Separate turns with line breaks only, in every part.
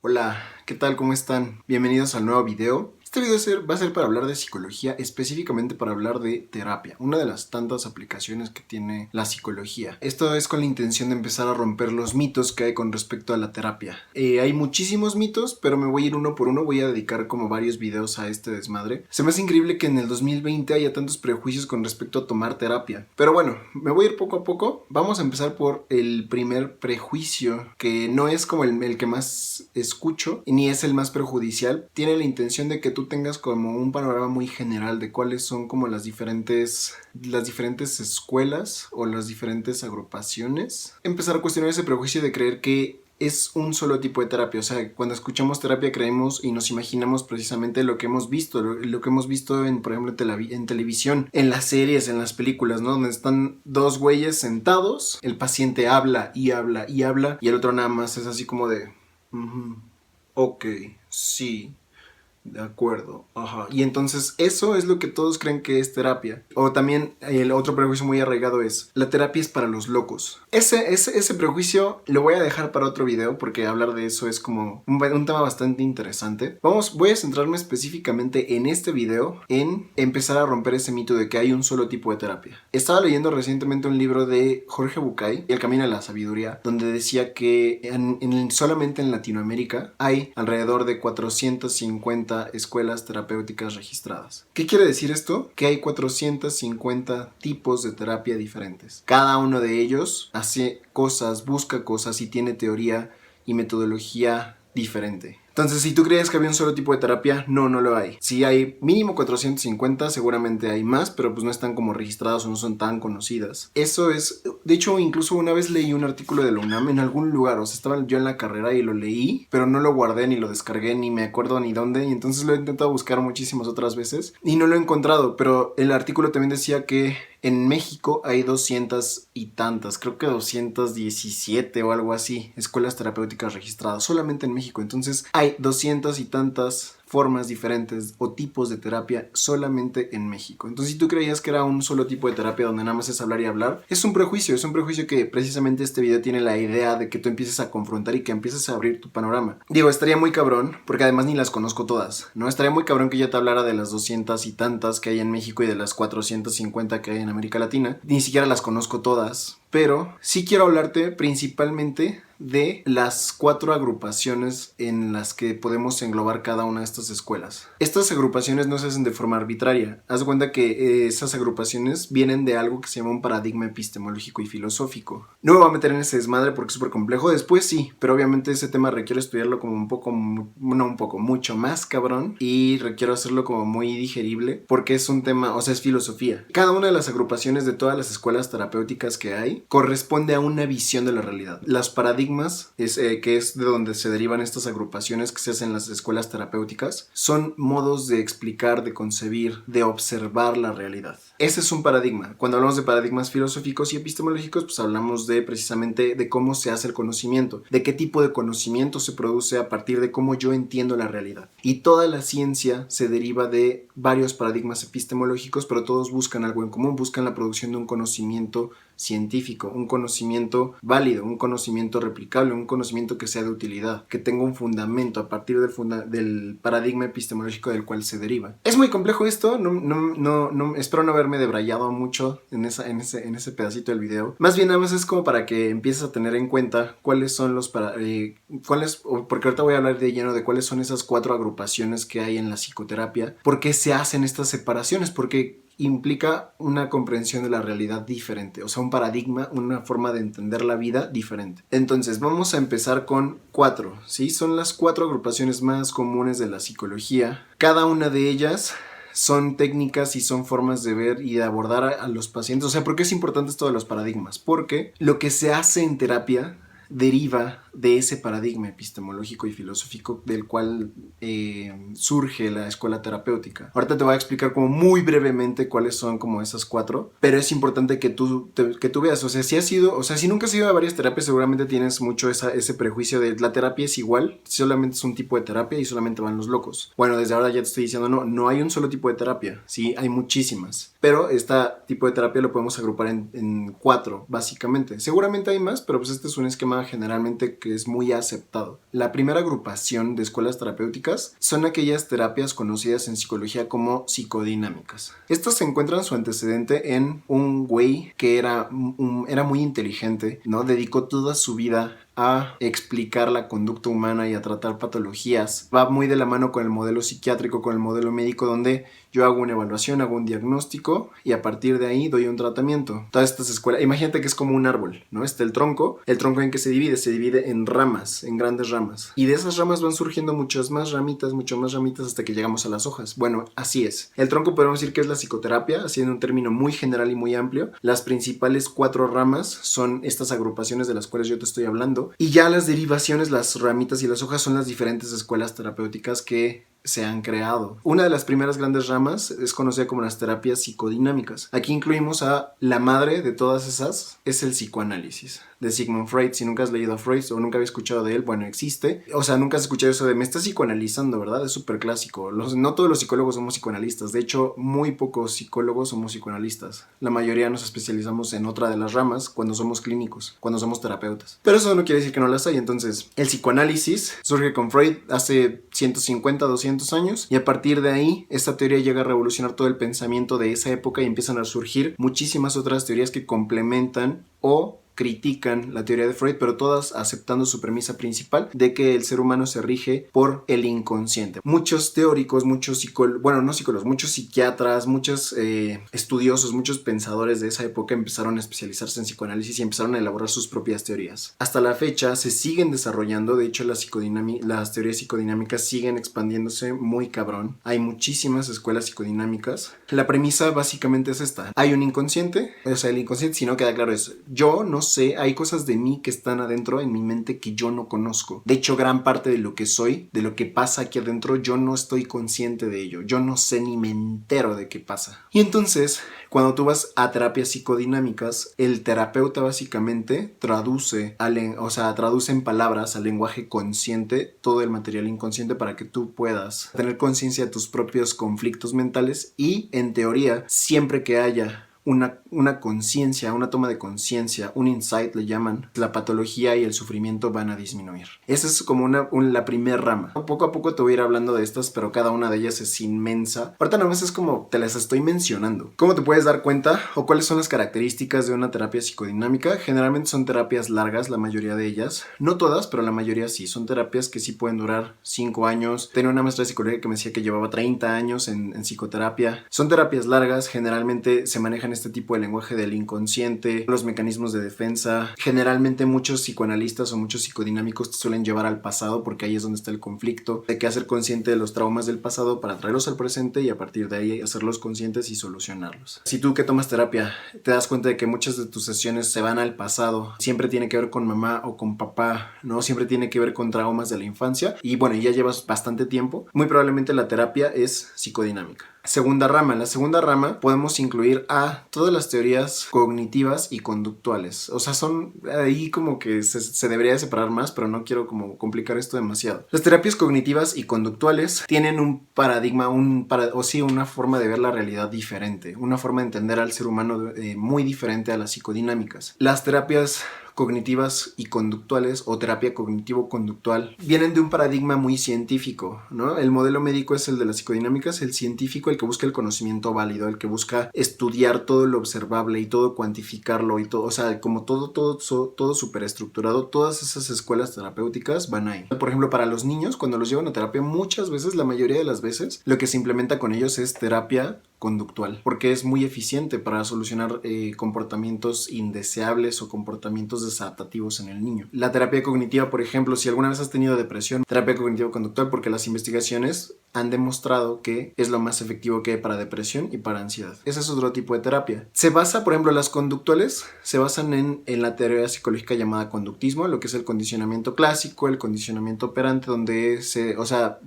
Hola, ¿qué tal? ¿Cómo están? Bienvenidos al nuevo video. Este video va a ser para hablar de psicología, específicamente para hablar de terapia, una de las tantas aplicaciones que tiene la psicología. Esto es con la intención de empezar a romper los mitos que hay con respecto a la terapia. Hay muchísimos mitos, pero me voy a ir uno por uno, voy a dedicar como varios videos a este desmadre. Se me hace increíble que en el 2020 haya tantos prejuicios con respecto a tomar terapia. Pero bueno, me voy a ir poco a poco. Vamos a empezar por el primer prejuicio, que no es como el que más escucho, ni es el más perjudicial. Tiene la intención de que tú tengas como un panorama muy general de cuáles son como las diferentes escuelas o las diferentes agrupaciones. Empezar a cuestionar ese prejuicio de creer que es un solo tipo de terapia. O sea, cuando escuchamos terapia creemos y nos imaginamos precisamente lo que hemos visto, lo que hemos visto en, por ejemplo, en televisión, en las series, en las películas, ¿no? Donde están dos güeyes sentados, el paciente habla y habla y habla y el otro nada más es así como de... Ok, sí, de acuerdo, ajá. Y entonces eso es lo que todos creen que es terapia. O también el otro prejuicio muy arraigado es: la terapia es para los locos. Ese prejuicio lo voy a dejar para otro video, porque hablar de eso es como un tema bastante interesante. Voy a centrarme específicamente en este video, en empezar a romper ese mito de que hay un solo tipo de terapia. Estaba leyendo recientemente un libro de Jorge Bucay, El Camino a la Sabiduría, donde decía que solamente en Latinoamérica hay alrededor de 450 escuelas terapéuticas registradas. ¿Qué quiere decir esto? Que hay 450 tipos de terapia diferentes. Cada uno de ellos hace cosas, busca cosas y tiene teoría y metodología diferente. Entonces, si tú crees que había un solo tipo de terapia, no lo hay. Si hay mínimo 450, seguramente hay más, pero pues no están como registradas o no son tan conocidas. Eso es... De hecho, incluso una vez leí un artículo de la UNAM en algún lugar. O sea, estaba yo en la carrera y lo leí, pero no lo guardé, ni lo descargué, ni me acuerdo ni dónde. Y entonces lo he intentado buscar muchísimas otras veces y no lo he encontrado. Pero el artículo también decía que en México hay 200 y tantas, creo que 217 o algo así, escuelas terapéuticas registradas solamente en México. Entonces hay 200 y tantas formas diferentes o tipos de terapia solamente en México. Entonces, si tú creías que era un solo tipo de terapia donde nada más es hablar y hablar, es un prejuicio que precisamente este video tiene la idea de que tú empieces a confrontar y que empieces a abrir tu panorama. Digo, estaría muy cabrón, porque además ni las conozco todas, ¿no? Estaría muy cabrón que yo te hablara de las 200 y tantas que hay en México y de las 450 que hay en América Latina. Ni siquiera las conozco todas, pero sí quiero hablarte principalmente de las 4 agrupaciones en las que podemos englobar cada una de estas escuelas. Estas agrupaciones no se hacen de forma arbitraria. Haz de cuenta que esas agrupaciones vienen de algo que se llama un paradigma epistemológico y filosófico. No me voy a meter en ese desmadre porque es súper complejo. Después sí, pero obviamente ese tema requiere estudiarlo como mucho más cabrón, y requiero hacerlo como muy digerible porque es un tema, o sea, es filosofía. Cada una de las agrupaciones de todas las escuelas terapéuticas que hay corresponde a una visión de la realidad. Las paradigmas que es de donde se derivan estas agrupaciones que se hacen en las escuelas terapéuticas, son modos de explicar, de concebir, de observar la realidad. Ese es un paradigma. Cuando hablamos de paradigmas filosóficos y epistemológicos, pues hablamos de precisamente de cómo se hace el conocimiento, de qué tipo de conocimiento se produce a partir de cómo yo entiendo la realidad. Y toda la ciencia se deriva de varios paradigmas epistemológicos, pero todos buscan algo en común, buscan la producción de un conocimiento científico, un conocimiento válido, un conocimiento replicable, un conocimiento que sea de utilidad, que tenga un fundamento a partir del paradigma epistemológico del cual se deriva. Es muy complejo esto, espero no haberme debrayado mucho en ese pedacito del video. Más bien nada más es como para que empieces a tener en cuenta cuáles son porque ahorita voy a hablar de lleno de cuáles son esas 4 agrupaciones que hay en la psicoterapia, por qué se hacen estas separaciones, porque implica una comprensión de la realidad diferente, o sea, un paradigma, una forma de entender la vida diferente. Entonces, vamos a empezar con 4, ¿sí? Son las 4 agrupaciones más comunes de la psicología. Cada una de ellas son técnicas y son formas de ver y de abordar a los pacientes. O sea, ¿por qué es importante esto de los paradigmas? Porque lo que se hace en terapia deriva de ese paradigma epistemológico y filosófico del cual surge la escuela terapéutica. Ahorita te voy a explicar como muy brevemente cuáles son como esas 4, pero es importante que tú veas, o sea, si nunca has ido a varias terapias, seguramente tienes mucho ese prejuicio de la terapia es igual, solamente es un tipo de terapia y solamente van los locos. Bueno, desde ahora ya te estoy diciendo, no hay un solo tipo de terapia, sí, hay muchísimas, pero este tipo de terapia lo podemos agrupar en 4, básicamente. Seguramente hay más, pero pues este es un esquema sistema generalmente que es muy aceptado. La primera agrupación de escuelas terapéuticas son aquellas terapias conocidas en psicología como psicodinámicas. Estas se encuentran su antecedente en un güey que era muy inteligente, ¿no? Dedicó toda su vida a explicar la conducta humana y a tratar patologías. Va muy de la mano con el modelo psiquiátrico, con el modelo médico, donde yo hago una evaluación, hago un diagnóstico y a partir de ahí doy un tratamiento. Todas estas escuelas, imagínate que es como un árbol, ¿no? Está el tronco en que se divide en ramas, en grandes ramas. Y de esas ramas van surgiendo mucho más ramitas hasta que llegamos a las hojas. Bueno, así es. El tronco podemos decir que es la psicoterapia, haciendo un término muy general y muy amplio. Las principales 4 ramas son estas agrupaciones de las cuales yo te estoy hablando. Y ya las derivaciones, las ramitas y las hojas son las diferentes escuelas terapéuticas que se han creado. Una de las primeras grandes ramas es conocida como las terapias psicodinámicas. Aquí incluimos a la madre de todas esas, es el psicoanálisis de Sigmund Freud. Si nunca has leído a Freud o nunca habías escuchado de él, bueno, existe. O sea, nunca has escuchado eso de me estás psicoanalizando, ¿verdad? Es súper clásico. No todos los psicólogos somos psicoanalistas. De hecho, muy pocos psicólogos somos psicoanalistas. La mayoría nos especializamos en otra de las ramas cuando somos clínicos, cuando somos terapeutas. Pero eso no quiere decir que no las hay. Entonces, el psicoanálisis surge con Freud hace 150, 200 años y a partir de ahí esta teoría llega a revolucionar todo el pensamiento de esa época y empiezan a surgir muchísimas otras teorías que complementan o critican la teoría de Freud, pero todas aceptando su premisa principal de que el ser humano se rige por el inconsciente. Muchos teóricos, muchos psiquiatras, muchos estudiosos, muchos pensadores de esa época empezaron a especializarse en psicoanálisis y empezaron a elaborar sus propias teorías. Hasta la fecha se siguen desarrollando, de hecho las teorías psicodinámicas siguen expandiéndose muy cabrón. Hay muchísimas escuelas psicodinámicas. La premisa básicamente es esta. Hay un inconsciente, o sea, el inconsciente, si no queda claro, es yo no sé, hay cosas de mí que están adentro en mi mente que yo no conozco. De hecho, gran parte de lo que soy, de lo que pasa aquí adentro, yo no estoy consciente de ello. Yo no sé ni me entero de qué pasa. Y entonces, cuando tú vas a terapias psicodinámicas, el terapeuta básicamente traduce en palabras al lenguaje consciente todo el material inconsciente para que tú puedas tener conciencia de tus propios conflictos mentales y, en teoría, siempre que haya una conciencia, una toma de conciencia, un insight le llaman, la patología y el sufrimiento van a disminuir. Esa es como la primera rama. Poco a poco te voy a ir hablando de estas, pero cada una de ellas es inmensa. Ahorita nada más es como te las estoy mencionando. ¿Cómo te puedes dar cuenta o cuáles son las características de una terapia psicodinámica? Generalmente son terapias largas, la mayoría de ellas. No todas, pero la mayoría sí. Son terapias que sí pueden durar 5 años. Tenía una maestra de psicología que me decía que llevaba 30 años en psicoterapia. Son terapias largas, generalmente se manejan este tipo de lenguaje del inconsciente, los mecanismos de defensa. Generalmente muchos psicoanalistas o muchos psicodinámicos te suelen llevar al pasado porque ahí es donde está el conflicto. Hay que hacer consciente de los traumas del pasado para traerlos al presente y a partir de ahí hacerlos conscientes y solucionarlos. Si tú que tomas terapia te das cuenta de que muchas de tus sesiones se van al pasado, siempre tiene que ver con mamá o con papá, ¿no? Siempre tiene que ver con traumas de la infancia y bueno, ya llevas bastante tiempo, muy probablemente la terapia es psicodinámica. Segunda rama. En la segunda rama podemos incluir a todas las teorías cognitivas y conductuales. O sea, son ahí como que se debería separar más, pero no quiero como complicar esto demasiado. Las terapias cognitivas y conductuales tienen un paradigma, una forma de ver la realidad diferente, una forma de entender al ser humano muy diferente a las psicodinámicas. Las terapias cognitivas y conductuales o terapia cognitivo-conductual vienen de un paradigma muy científico, ¿no? El modelo médico es el de las psicodinámicas, el científico el que busca el conocimiento válido, el que busca estudiar todo lo observable y todo cuantificarlo y todo, o sea, como todo súper estructurado. Todas esas escuelas terapéuticas van ahí. Por ejemplo, para los niños, cuando los llevan a terapia, muchas veces, la mayoría de las veces, lo que se implementa con ellos es terapia conductual, porque es muy eficiente para solucionar comportamientos indeseables o comportamientos desadaptativos en el niño. La terapia cognitiva, por ejemplo, si alguna vez has tenido depresión, terapia cognitivo-conductual, porque las investigaciones han demostrado que es lo más efectivo que hay para depresión y para ansiedad. Ese es otro tipo de terapia. Se basa, por ejemplo, las conductuales se basan en la teoría psicológica llamada conductismo, lo que es el condicionamiento clásico, el condicionamiento operante, donde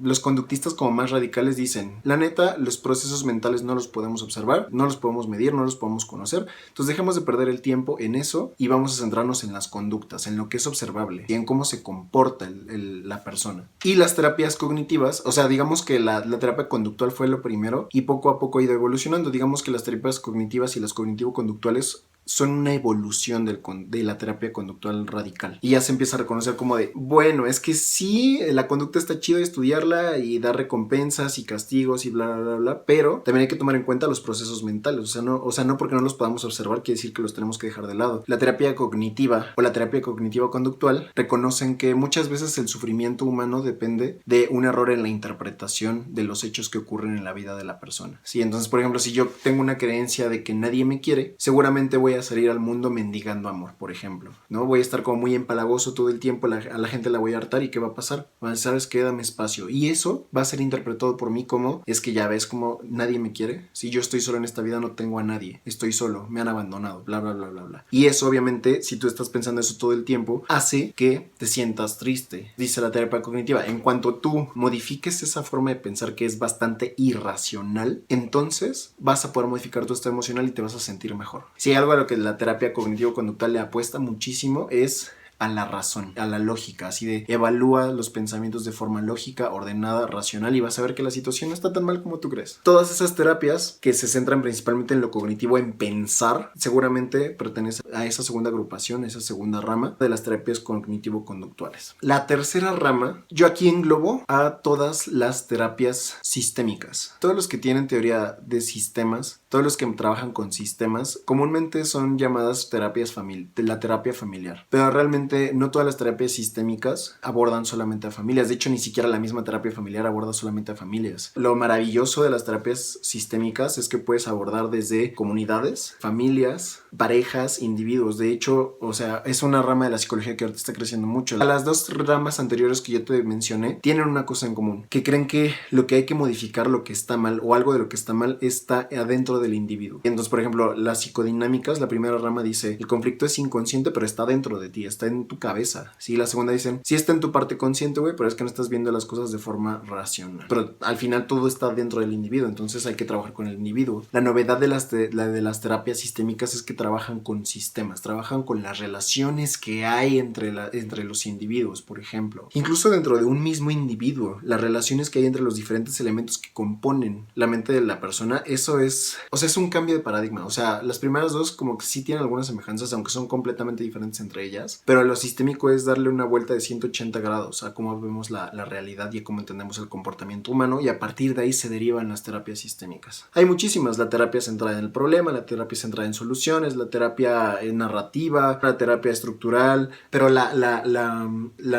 los conductistas como más radicales dicen, la neta, los procesos mentales no los podemos observar, no los podemos medir, no los podemos conocer, entonces dejemos de perder el tiempo en eso y vamos a centrarnos en las conductas, en lo que es observable y en cómo se comporta la persona. Y las terapias cognitivas, o sea, digamos que la terapia conductual fue lo primero y poco a poco ha ido evolucionando. Digamos que las terapias cognitivas y las cognitivo-conductuales son una evolución de la terapia conductual radical. Y ya se empieza a reconocer como de, bueno, es que sí, la conducta está chido estudiarla y dar recompensas y castigos y bla, bla, bla, bla, pero también hay que tomar en cuenta los procesos mentales. O sea, no porque no los podamos observar quiere decir que los tenemos que dejar de lado. La terapia cognitiva o la terapia cognitiva conductual reconocen que muchas veces el sufrimiento humano depende de un error en la interpretación de los hechos que ocurren en la vida de la persona. Sí, entonces, por ejemplo, si yo tengo una creencia de que nadie me quiere, seguramente voy a salir al mundo mendigando amor, por ejemplo, ¿no? Voy a estar como muy empalagoso todo el tiempo, a la gente la voy a hartar y ¿qué va a pasar? ¿Sabes qué? Dame espacio. Y eso va a ser interpretado por mí como, es que ya ves como nadie me quiere. Si yo estoy solo en esta vida no tengo a nadie, estoy solo, me han abandonado, bla, bla, bla, bla, bla. Y eso obviamente, si tú estás pensando eso todo el tiempo, hace que te sientas triste. Dice la terapia cognitiva, en cuanto tú modifiques esa forma de pensar que es bastante irracional, entonces vas a poder modificar tu estado emocional y te vas a sentir mejor. Si hay algo a lo que la terapia cognitivo-conductual le apuesta muchísimo es a la razón, a la lógica, así de evalúa los pensamientos de forma lógica, ordenada, racional y vas a ver que la situación no está tan mal como tú crees. Todas esas terapias que se centran principalmente en lo cognitivo, en pensar, seguramente pertenecen a esa segunda agrupación, esa segunda rama de las terapias cognitivo-conductuales. La tercera rama, yo aquí englobo a todas las terapias sistémicas. Todos los que tienen teoría de sistemas, todos los que trabajan con sistemas, comúnmente son llamadas terapias de la terapia familiar, pero realmente no todas las terapias sistémicas abordan solamente a familias. De hecho, ni siquiera la misma terapia familiar aborda solamente a familias. Lo maravilloso de las terapias sistémicas es que puedes abordar desde comunidades, familias, parejas, individuos. De hecho, o sea, es una rama de la psicología que ahorita está creciendo mucho. Las dos ramas anteriores que yo te mencioné tienen una cosa en común, que creen que lo que hay que modificar, lo que está mal o algo de lo que está mal está adentro del individuo. Entonces, por ejemplo, las psicodinámicas, la primera rama dice, el conflicto es inconsciente, pero está dentro de ti, está en tu cabeza. Sí, la segunda dicen, sí está en tu parte consciente, güey, pero es que no estás viendo las cosas de forma racional. Pero al final todo está dentro del individuo, entonces hay que trabajar con el individuo. La novedad de las terapias sistémicas es que trabajan con sistemas, trabajan con las relaciones que hay entre los individuos, por ejemplo. Incluso dentro de un mismo individuo, las relaciones que hay entre los diferentes elementos que componen la mente de la persona, eso es, o sea, es un cambio de paradigma. O sea, las primeras dos como que sí tienen algunas semejanzas, aunque son completamente diferentes entre ellas, pero lo sistémico es darle una vuelta de 180 grados a cómo vemos la realidad y a cómo entendemos el comportamiento humano, y a partir de ahí se derivan las terapias sistémicas. Hay muchísimas, la terapia centrada en el problema, la terapia centrada en soluciones, la terapia narrativa, la terapia estructural, pero la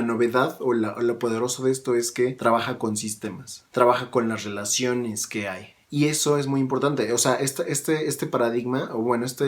novedad o lo poderoso de esto es que trabaja con sistemas, trabaja con las relaciones que hay. Y eso es muy importante. O sea, este paradigma, o bueno, esta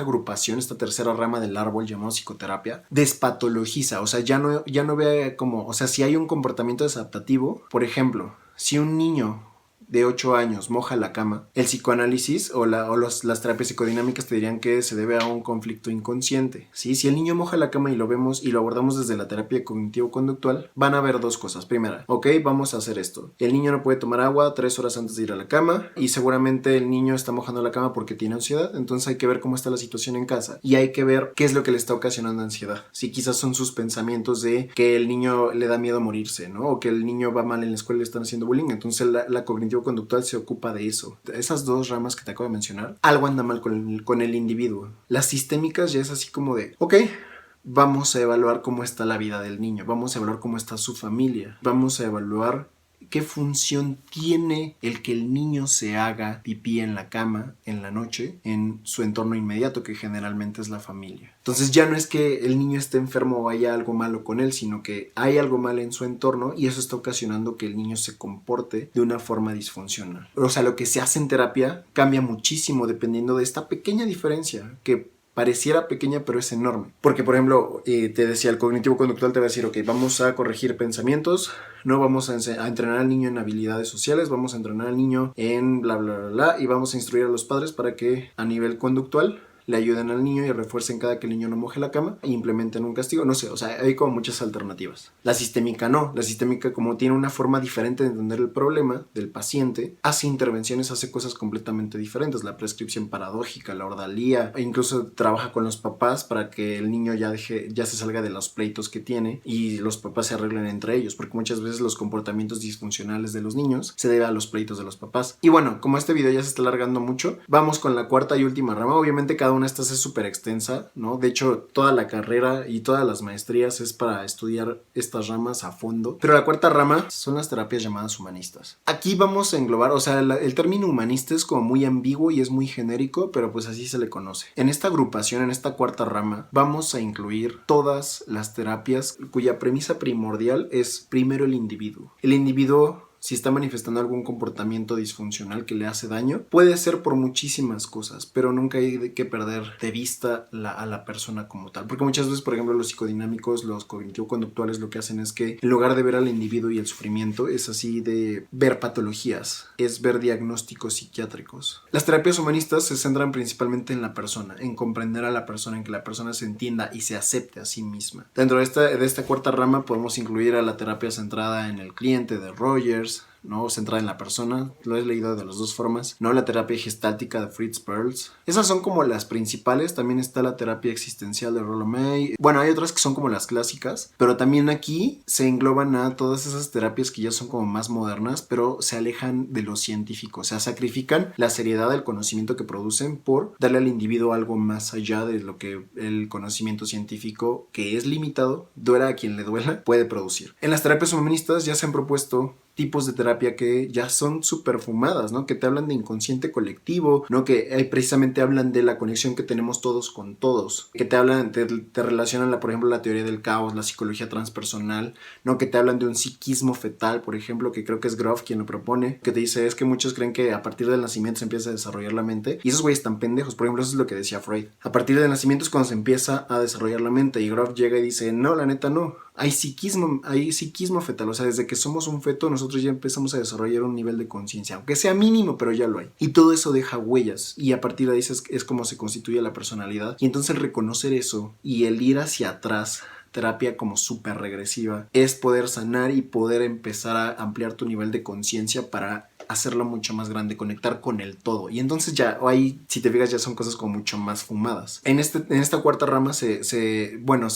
agrupación, esta tercera rama del árbol llamado psicoterapia, despatologiza. O sea, ya no ve como, o sea, si hay un comportamiento desadaptativo, por ejemplo, si un niño de 8 años moja la cama, el psicoanálisis o las terapias psicodinámicas te dirían que se debe a un conflicto inconsciente. ¿Sí? Si el niño moja la cama y lo vemos y lo abordamos desde la terapia cognitivo-conductual, van a haber dos cosas. Primera, ok, vamos a hacer esto. El niño no puede tomar agua 3 horas antes de ir a la cama y seguramente el niño está mojando la cama porque tiene ansiedad, entonces hay que ver cómo está la situación en casa y hay que ver qué es lo que le está ocasionando ansiedad. Si quizás son sus pensamientos de que el niño le da miedo morirse, ¿no? O que el niño va mal en la escuela y le están haciendo bullying, entonces la cognitivo-conductual se ocupa de eso. Esas dos ramas que te acabo de mencionar, algo anda mal con el individuo. Las sistémicas ya es así como de, ok, vamos a evaluar cómo está la vida del niño, vamos a evaluar cómo está su familia, vamos a evaluar qué función tiene el que el niño se haga pipí en la cama en la noche en su entorno inmediato, que generalmente es la familia. Entonces ya no es que el niño esté enfermo o haya algo malo con él, sino que hay algo mal en su entorno y eso está ocasionando que el niño se comporte de una forma disfuncional. O sea, lo que se hace en terapia cambia muchísimo dependiendo de esta pequeña diferencia que pareciera pequeña, pero es enorme. Porque, por ejemplo, te decía, el cognitivo conductual te va a decir, ok, vamos a corregir pensamientos, no vamos a entrenar al niño en habilidades sociales, vamos a entrenar al niño en bla, bla, bla, bla, y vamos a instruir a los padres para que a nivel conductual le ayuden al niño y refuercen cada que el niño no moje la cama e implementen un castigo, no sé, o sea, hay como muchas alternativas. La sistémica no, la sistémica como tiene una forma diferente de entender el problema del paciente, hace intervenciones, hace cosas completamente diferentes, la prescripción paradójica, la ordalía, e incluso trabaja con los papás para que el niño ya se salga de los pleitos que tiene y los papás se arreglen entre ellos, porque muchas veces los comportamientos disfuncionales de los niños se deben a los pleitos de los papás. Y bueno, como este video ya se está alargando mucho, vamos con la cuarta y última rama. Obviamente cada una de estas es súper extensa, ¿no? De hecho, toda la carrera y todas las maestrías es para estudiar estas ramas a fondo. Pero la cuarta rama son las terapias llamadas humanistas. Aquí vamos a englobar, o sea, el término humanista es como muy ambiguo y es muy genérico, pero pues así se le conoce. En esta agrupación, en esta cuarta rama, vamos a incluir todas las terapias cuya premisa primordial es primero el individuo. El individuo, si está manifestando algún comportamiento disfuncional que le hace daño, puede ser por muchísimas cosas, pero nunca hay que perder de vista a la persona como tal. Porque muchas veces, por ejemplo, los psicodinámicos, los cognitivo-conductuales lo que hacen es que en lugar de ver al individuo y el sufrimiento, es así de ver patologías, es ver diagnósticos psiquiátricos. Las terapias humanistas se centran principalmente en la persona, en comprender a la persona, en que la persona se entienda y se acepte a sí misma. Dentro de esta cuarta rama podemos incluir a la terapia centrada en el cliente de Rogers, ¿no? Centrada en la persona, lo he leído de las dos formas, ¿no? La terapia gestáltica de Fritz Perls. Esas son como las principales. También está la terapia existencial de Rollo May. Bueno, hay otras que son como las clásicas, pero también aquí se engloban a todas esas terapias que ya son como más modernas, pero se alejan de lo científico, o sea, sacrifican la seriedad del conocimiento que producen por darle al individuo algo más allá de lo que el conocimiento científico, que es limitado, duela a quien le duela, puede producir. En las terapias humanistas ya se han propuesto tipos de terapia que ya son súper fumadas, ¿no? Que te hablan de inconsciente colectivo, ¿no? Que precisamente hablan de la conexión que tenemos todos con todos, que te hablan, te relacionan, por ejemplo, la teoría del caos, la psicología transpersonal, ¿no? Que te hablan de un psiquismo fetal, por ejemplo, que creo que es Groff quien lo propone, que te dice, es que muchos creen que a partir del nacimiento se empieza a desarrollar la mente, y esos güeyes están pendejos. Por ejemplo, eso es lo que decía Freud. A partir del nacimiento es cuando se empieza a desarrollar la mente, y Groff llega y dice, no, la neta no. Hay psiquismo fetal, o sea, desde que somos un feto nosotros ya empezamos a desarrollar un nivel de conciencia, aunque sea mínimo, pero ya lo hay. Y todo eso deja huellas, y a partir de ahí es como se constituye la personalidad. Y entonces el reconocer eso y el ir hacia atrás, terapia como súper regresiva, es poder sanar y poder empezar a ampliar tu nivel de conciencia para hacerlo mucho más grande, conectar con el todo. Y entonces ya, ahí, si te fijas, ya son cosas como mucho más fumadas. En esta cuarta rama se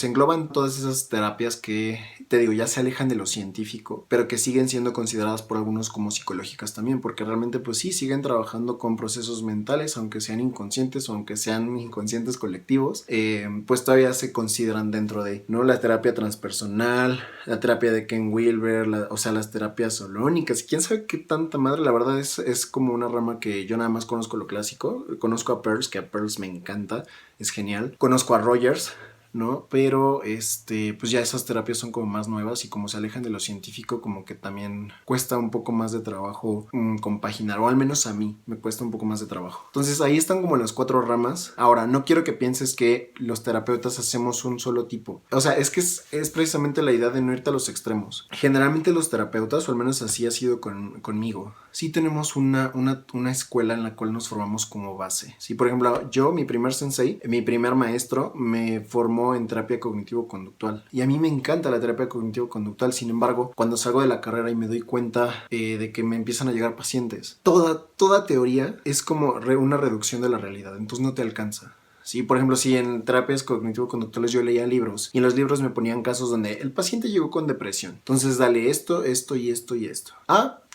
engloban todas esas terapias que, te digo, ya se alejan de lo científico, pero que siguen siendo consideradas por algunos como psicológicas también, porque realmente, pues sí, siguen trabajando con procesos mentales, aunque sean inconscientes o aunque sean inconscientes colectivos, pues todavía se consideran dentro de, ¿no? La terapia transpersonal, la terapia de Ken Wilber, o sea, las terapias holónicas, y quién sabe qué tanta madre. La verdad es como una rama que yo nada más conozco lo clásico. Conozco a Perls, que a Perls me encanta, es genial. Conozco a Rogers, ¿no? Pero pues ya esas terapias son como más nuevas y como se alejan de lo científico, como que también cuesta un poco más de trabajo compaginar, o al menos a mí me cuesta un poco más de trabajo. Entonces ahí están como las cuatro ramas. Ahora, no quiero que pienses que los terapeutas hacemos un solo tipo. O sea, es que es precisamente la idea de no irte a los extremos. Generalmente los terapeutas, o al menos así ha sido conmigo, sí tenemos una escuela en la cual nos formamos como base. Sí, por ejemplo, yo, mi primer sensei, mi primer maestro, me formó en terapia cognitivo-conductual. Y a mí me encanta la terapia cognitivo-conductual. Sin embargo, cuando salgo de la carrera y me doy cuenta de que me empiezan a llegar pacientes, toda teoría es como una reducción de la realidad. Entonces no te alcanza. Sí, por ejemplo, si en terapias cognitivo-conductuales yo leía libros y en los libros me ponían casos donde el paciente llegó con depresión. Entonces dale esto, esto y esto y esto.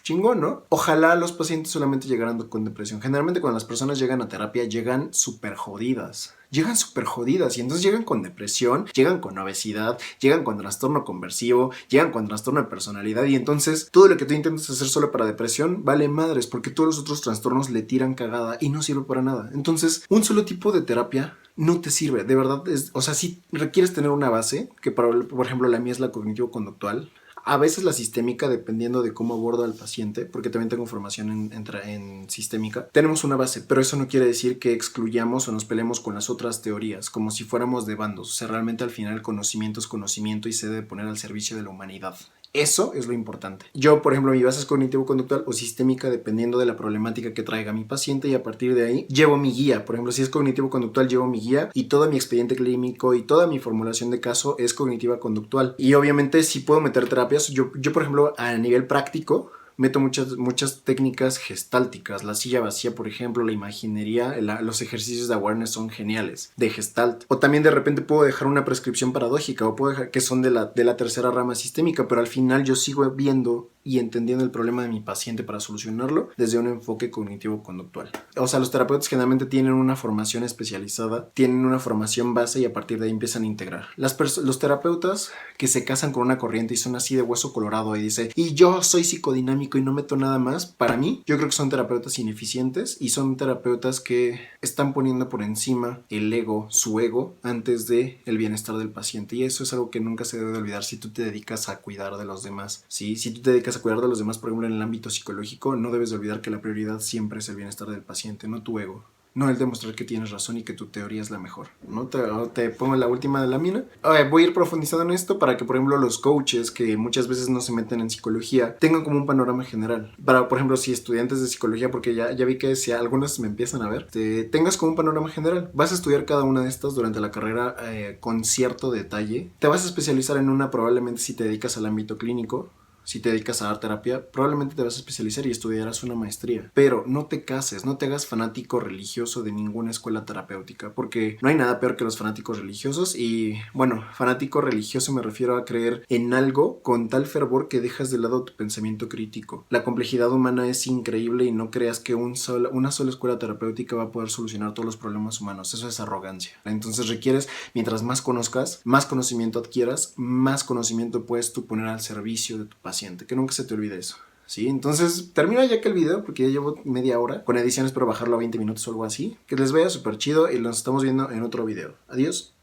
Chingón, ¿no? Ojalá los pacientes solamente llegaran con depresión. Generalmente cuando las personas llegan a terapia llegan súper jodidas. Y entonces llegan con depresión, llegan con obesidad, llegan con trastorno conversivo, llegan con trastorno de personalidad, y entonces todo lo que tú intentas hacer solo para depresión vale madres, porque todos los otros trastornos le tiran cagada y no sirve para nada. Entonces un solo tipo de terapia no te sirve, de verdad. O sea, si requieres tener una base, que por ejemplo la mía es la cognitivo-conductual. A veces la sistémica, dependiendo de cómo abordo al paciente, porque también tengo formación en sistémica, tenemos una base, pero eso no quiere decir que excluyamos o nos peleemos con las otras teorías, como si fuéramos de bandos. O sea, realmente al final el conocimiento es conocimiento y se debe poner al servicio de la humanidad Eso es lo importante. Yo, por ejemplo, mi base es cognitivo-conductual o sistémica dependiendo de la problemática que traiga mi paciente y a partir de ahí llevo mi guía. Por ejemplo, si es cognitivo-conductual, llevo mi guía y todo mi expediente clínico y toda mi formulación de caso es cognitiva-conductual. Y obviamente si puedo meter terapias, yo por ejemplo, a nivel práctico, meto muchas técnicas gestálticas. La silla vacía, por ejemplo, la imaginería, los ejercicios de awareness son geniales, de gestalt. O también de repente puedo dejar una prescripción paradójica o puedo dejar que son de la tercera rama sistémica, pero al final yo sigo viendo y entendiendo el problema de mi paciente para solucionarlo desde un enfoque cognitivo-conductual. O sea, los terapeutas generalmente tienen una formación especializada, tienen una formación base y a partir de ahí empiezan a integrar. Los terapeutas que se casan con una corriente y son así de hueso colorado y dice, y yo soy psicodinámico y no meto nada más, para mí, yo creo que son terapeutas ineficientes y son terapeutas que están poniendo por encima el ego, su ego, antes de el bienestar del paciente. Y eso es algo que nunca se debe de olvidar si tú te dedicas a cuidar de los demás. ¿Sí? Si tú te dedicas a cuidar de los demás, por ejemplo, en el ámbito psicológico, no debes de olvidar que la prioridad siempre es el bienestar del paciente, no tu ego. No el demostrar que tienes razón y que tu teoría es la mejor. ¿No? Te pongo la última de la mina. Voy a ir profundizando en esto para que, por ejemplo, los coaches que muchas veces no se meten en psicología tengan como un panorama general. Para, por ejemplo, si estudiantes de psicología, porque ya vi que si algunos me empiezan a ver, tengas como un panorama general. Vas a estudiar cada una de estas durante la carrera con cierto detalle. Te vas a especializar en una probablemente si te dedicas al ámbito clínico. Si te dedicas a dar terapia, probablemente te vas a especializar y estudiarás una maestría. Pero no te cases, no te hagas fanático religioso de ninguna escuela terapéutica, porque no hay nada peor que los fanáticos religiosos. Y bueno, fanático religioso me refiero a creer en algo con tal fervor que dejas de lado tu pensamiento crítico. La complejidad humana es increíble y no creas que una sola escuela terapéutica va a poder solucionar todos los problemas humanos. Eso es arrogancia. Entonces requieres, mientras más conozcas, más conocimiento adquieras, más conocimiento puedes tú poner al servicio de tu paciente. Que nunca se te olvide eso. ¿Sí? Entonces, termina ya que el video, porque ya llevo media hora. Con ediciones para bajarlo a 20 minutos o algo así. Que les vaya súper chido y nos estamos viendo en otro video. Adiós.